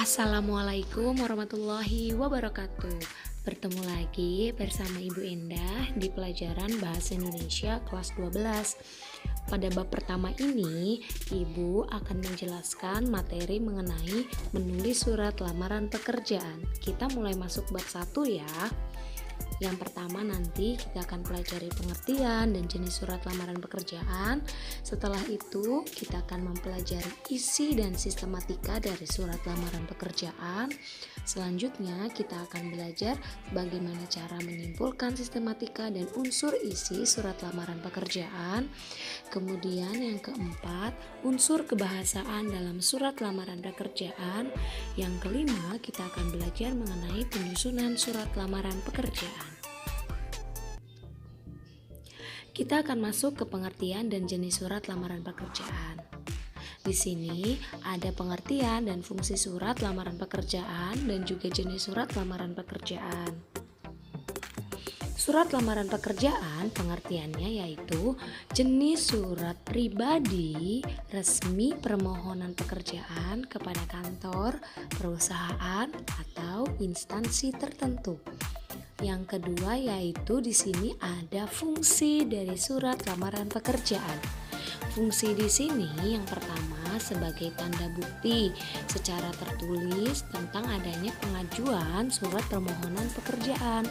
Assalamualaikum warahmatullahi wabarakatuh. Bertemu lagi bersama Ibu Endah di pelajaran Bahasa Indonesia kelas 12. Pada bab pertama ini, Ibu akan menjelaskan materi mengenai menulis surat lamaran pekerjaan. Kita mulai masuk bab 1 ya. Yang pertama nanti kita akan pelajari pengertian dan jenis surat lamaran pekerjaan. Setelah itu kita akan mempelajari isi dan sistematika dari surat lamaran pekerjaan. Selanjutnya kita akan belajar bagaimana cara menyimpulkan sistematika dan unsur isi surat lamaran pekerjaan. Kemudian yang keempat, unsur kebahasaan dalam surat lamaran pekerjaan. Yang kelima, kita akan belajar mengenai penyusunan surat lamaran pekerjaan. Kita akan masuk ke pengertian dan jenis surat lamaran pekerjaan. Di sini ada pengertian dan fungsi surat lamaran pekerjaan dan juga jenis surat lamaran pekerjaan. Surat lamaran pekerjaan pengertiannya yaitu jenis surat pribadi resmi permohonan pekerjaan kepada kantor, perusahaan, atau instansi tertentu. Yang kedua yaitu di sini ada fungsi dari surat lamaran pekerjaan. Fungsi di sini yang pertama sebagai tanda bukti secara tertulis tentang adanya pengajuan surat permohonan pekerjaan.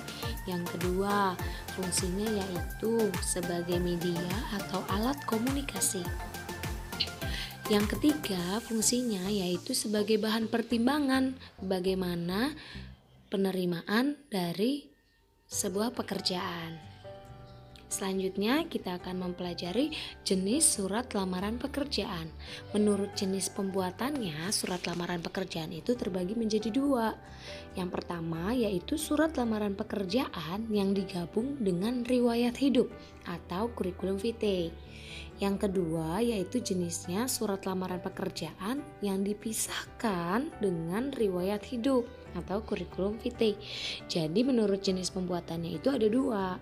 Yang kedua, fungsinya yaitu sebagai media atau alat komunikasi. Yang ketiga, fungsinya yaitu sebagai bahan pertimbangan bagaimana penerimaan dari sebuah pekerjaan. Selanjutnya kita akan mempelajari jenis surat lamaran pekerjaan. Menurut jenis pembuatannya, surat lamaran pekerjaan itu terbagi menjadi dua. Yang pertama yaitu surat lamaran pekerjaan yang digabung dengan riwayat hidup atau kurikulum vitae. Yang kedua yaitu jenisnya surat lamaran pekerjaan yang dipisahkan dengan riwayat hidup atau kurikulum vitae. Jadi menurut jenis pembuatannya itu ada dua.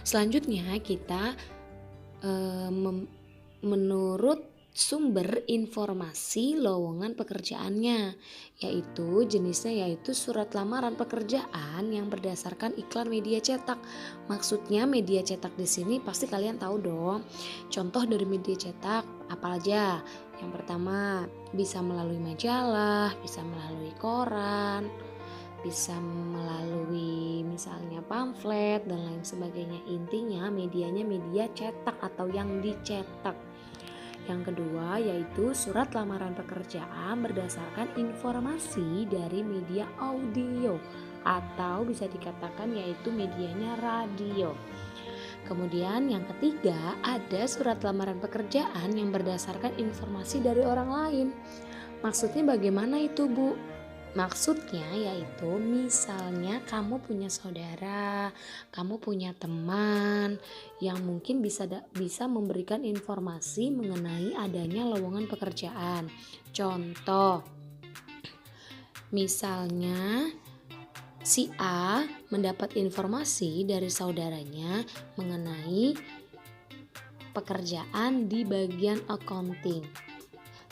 Selanjutnya kita menurut sumber informasi lowongan pekerjaannya, yaitu jenisnya yaitu surat lamaran pekerjaan yang berdasarkan iklan media cetak. Maksudnya media cetak di sini pasti kalian tahu dong. Contoh dari media cetak apa aja? Yang pertama bisa melalui majalah, bisa melalui koran, bisa melalui misalnya pamflet dan lain sebagainya. Intinya medianya media cetak atau yang dicetak. Yang kedua yaitu surat lamaran pekerjaan berdasarkan informasi dari media audio atau bisa dikatakan yaitu medianya radio. Kemudian yang ketiga ada surat lamaran pekerjaan yang berdasarkan informasi dari orang lain. Maksudnya bagaimana itu, Bu? Maksudnya yaitu misalnya kamu punya saudara, kamu punya teman yang mungkin bisa memberikan informasi mengenai adanya lowongan pekerjaan. Contoh, misalnya si A mendapat informasi dari saudaranya mengenai pekerjaan di bagian accounting.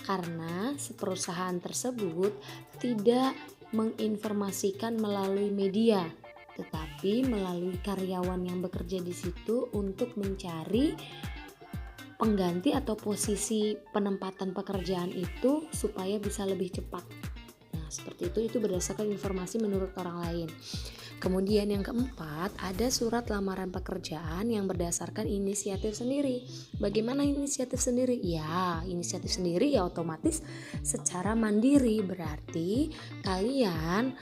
Karena perusahaan tersebut tidak menginformasikan melalui media, tetapi melalui karyawan yang bekerja di situ untuk mencari pengganti atau posisi penempatan pekerjaan itu supaya bisa lebih cepat. Nah, seperti itu berdasarkan informasi menurut orang lain. Kemudian yang keempat, ada surat lamaran pekerjaan yang berdasarkan inisiatif sendiri. Bagaimana inisiatif sendiri? Ya, inisiatif sendiri ya otomatis secara mandiri. Berarti kalian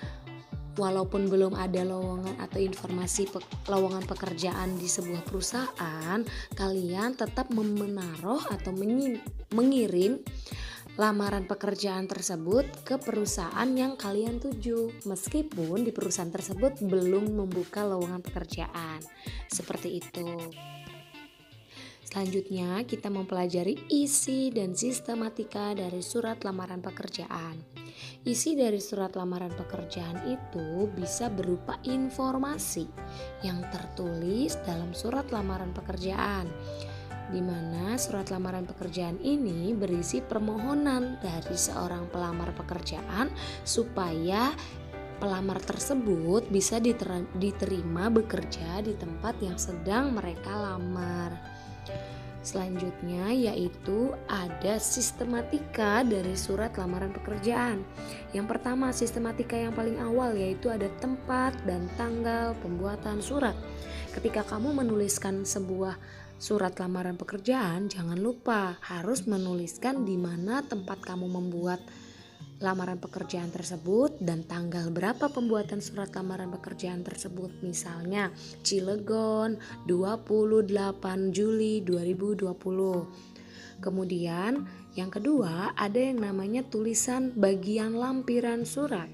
walaupun belum ada lowongan atau informasi lowongan pekerjaan di sebuah perusahaan, kalian tetap menaruh atau mengirim lamaran pekerjaan tersebut ke perusahaan yang kalian tuju, meskipun di perusahaan tersebut belum membuka lowongan pekerjaan. Seperti itu. Selanjutnya kita mempelajari isi dan sistematika dari surat lamaran pekerjaan. Isi dari surat lamaran pekerjaan itu bisa berupa informasi yang tertulis dalam surat lamaran pekerjaan. di mana surat lamaran pekerjaan ini berisi permohonan dari seorang pelamar pekerjaan supaya pelamar tersebut bisa diterima bekerja di tempat yang sedang mereka lamar. Selanjutnya yaitu ada sistematika dari surat lamaran pekerjaan. Yang pertama, sistematika yang paling awal yaitu ada tempat dan tanggal pembuatan surat. Ketika kamu menuliskan sebuah surat lamaran pekerjaan, jangan lupa harus menuliskan di mana tempat kamu membuat lamaran pekerjaan tersebut dan tanggal berapa pembuatan surat lamaran pekerjaan tersebut. Misalnya Cilegon 28 Juli 2020. Kemudian yang kedua ada yang namanya tulisan bagian lampiran surat.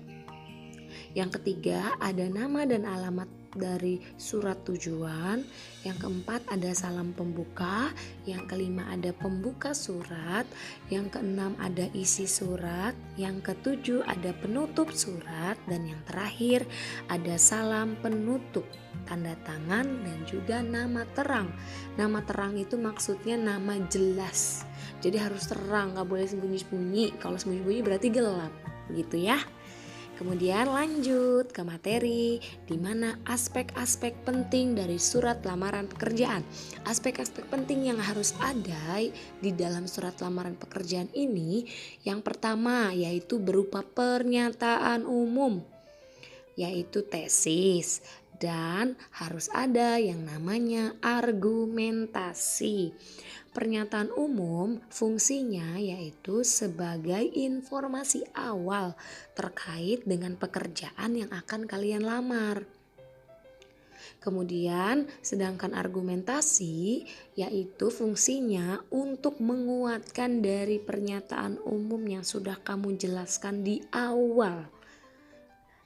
Yang ketiga ada nama dan alamat dari surat tujuan. Yang keempat ada salam pembuka. Yang kelima ada pembuka surat. Yang keenam ada isi surat. Yang ketujuh ada penutup surat. Dan yang terakhir ada salam penutup, tanda tangan, dan juga nama terang. Nama terang itu maksudnya nama jelas, jadi harus terang, gak boleh sembunyi-sembunyi. Kalau sembunyi-sembunyi berarti gelap, gitu ya. Kemudian lanjut ke materi di mana aspek-aspek penting dari surat lamaran pekerjaan. Aspek-aspek penting yang harus ada di dalam surat lamaran pekerjaan ini, yang pertama yaitu berupa pernyataan umum, yaitu tesis, dan harus ada yang namanya argumentasi. Pernyataan umum fungsinya yaitu sebagai informasi awal terkait dengan pekerjaan yang akan kalian lamar. Kemudian sedangkan argumentasi yaitu fungsinya untuk menguatkan dari pernyataan umum yang sudah kamu jelaskan di awal.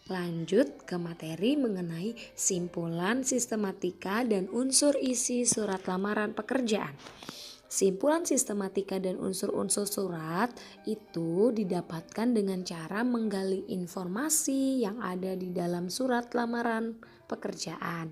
Lanjut ke materi mengenai simpulan, sistematika, dan unsur isi surat lamaran pekerjaan. Simpulan, sistematika, dan unsur-unsur surat itu didapatkan dengan cara menggali informasi yang ada di dalam surat lamaran pekerjaan.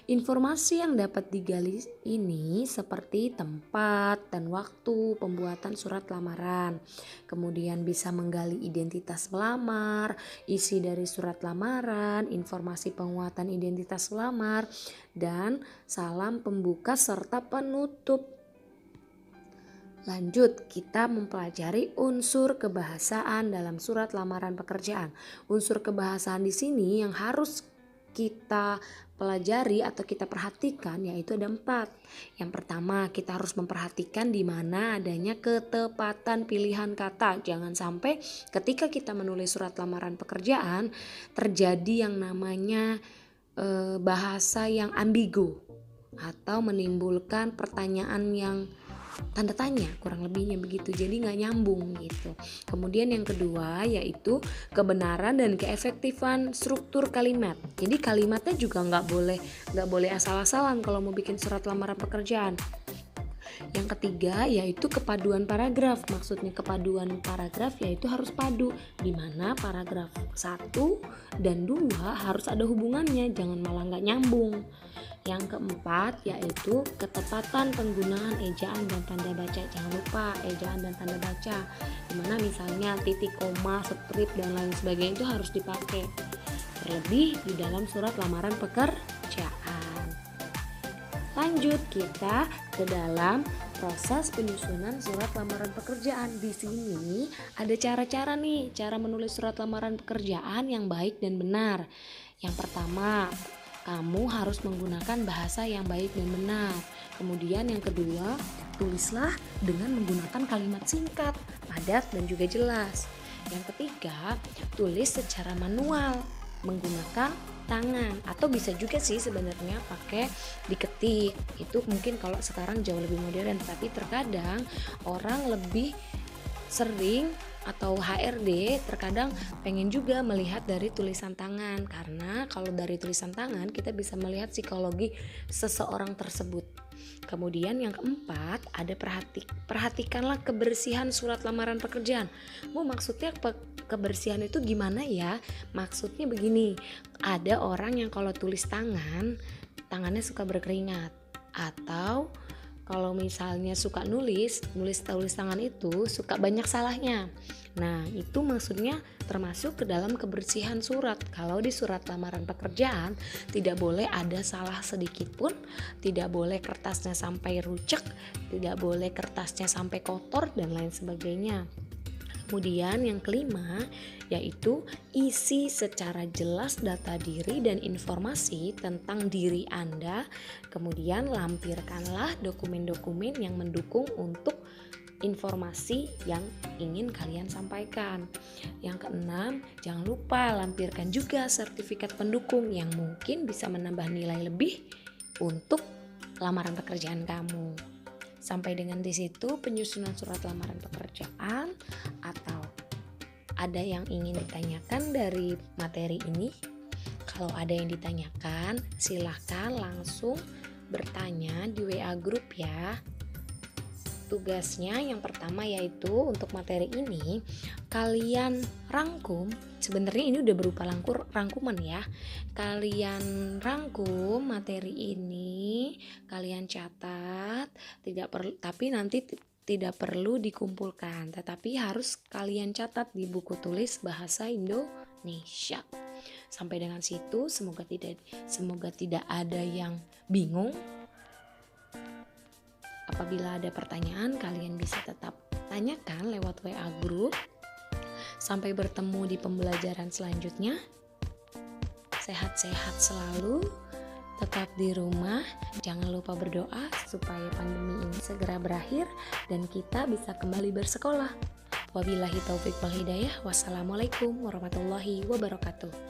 Informasi yang dapat digali ini seperti tempat dan waktu pembuatan surat lamaran. Kemudian bisa menggali identitas pelamar, isi dari surat lamaran, informasi penguatan identitas pelamar, dan salam pembuka serta penutup. Lanjut, kita mempelajari unsur kebahasaan dalam surat lamaran pekerjaan. Unsur kebahasaan di sini yang harus kita pelajari atau kita perhatikan yaitu ada 4. Yang pertama, kita harus memperhatikan di mana adanya ketepatan pilihan kata. Jangan sampai ketika kita menulis surat lamaran pekerjaan terjadi yang namanya bahasa yang ambigu atau menimbulkan pertanyaan yang tanda tanya, kurang lebihnya begitu, jadi nggak nyambung gitu. Kemudian yang kedua yaitu kebenaran dan keefektifan struktur kalimat. Jadi kalimatnya juga nggak boleh asal-asalan kalau mau bikin surat lamaran pekerjaan. Yang ketiga yaitu kepaduan paragraf. Maksudnya kepaduan paragraf yaitu harus padu, di mana paragraf 1 dan 2 harus ada hubungannya, jangan malah nggak nyambung. Yang keempat yaitu ketepatan penggunaan ejaan dan tanda baca. Jangan lupa ejaan dan tanda baca, dimana misalnya titik, koma, strip, dan lain sebagainya itu harus dipakai, terlebih di dalam surat lamaran pekerjaan. Lanjut kita ke dalam proses penyusunan surat lamaran pekerjaan. Di sini ada cara-cara nih, cara menulis surat lamaran pekerjaan yang baik dan benar. Yang pertama, kamu harus menggunakan bahasa yang baik dan benar. Kemudian yang kedua, tulislah dengan menggunakan kalimat singkat, padat, dan juga jelas. Yang ketiga, tulis secara manual menggunakan tangan, atau bisa juga sih sebenarnya pakai diketik. Itu mungkin kalau sekarang jauh lebih modern, tapi terkadang orang lebih sering atau HRD terkadang pengen juga melihat dari tulisan tangan, karena kalau dari tulisan tangan kita bisa melihat psikologi seseorang tersebut. Kemudian yang keempat ada perhatikanlah kebersihan surat lamaran pekerjaan. Maksudnya kebersihan itu gimana ya? Maksudnya begini, ada orang yang kalau tulis tangannya suka berkeringat, atau kalau misalnya suka nulis tulis tangan itu suka banyak salahnya. Nah, itu maksudnya termasuk ke dalam kebersihan surat. Kalau di surat lamaran pekerjaan tidak boleh ada salah sedikit pun, tidak boleh kertasnya sampai rucek, tidak boleh kertasnya sampai kotor dan lain sebagainya. Kemudian yang kelima yaitu isi secara jelas data diri dan informasi tentang diri Anda. Kemudian lampirkanlah dokumen-dokumen yang mendukung untuk informasi yang ingin kalian sampaikan. Yang keenam, jangan lupa lampirkan juga sertifikat pendukung yang mungkin bisa menambah nilai lebih untuk lamaran pekerjaan kamu. Sampai dengan di situ penyusunan surat lamaran pekerjaan, atau ada yang ingin ditanyakan dari materi ini? Kalau ada yang ditanyakan, silahkan langsung bertanya di WA group ya. Tugasnya yang pertama yaitu untuk materi ini kalian rangkum. Sebenarnya ini udah berupa rangkuman ya. Kalian rangkum materi ini, kalian catat, tapi nanti tidak perlu dikumpulkan, tetapi harus kalian catat di buku tulis bahasa Indonesia. Sampai dengan situ semoga tidak ada yang bingung. Apabila ada pertanyaan, kalian bisa tetap tanyakan lewat WA group. Sampai bertemu di pembelajaran selanjutnya. Sehat-sehat selalu, tetap di rumah. Jangan lupa berdoa supaya pandemi ini segera berakhir dan kita bisa kembali bersekolah. Wabillahi taufik wal hidayah. Wassalamualaikum warahmatullahi wabarakatuh.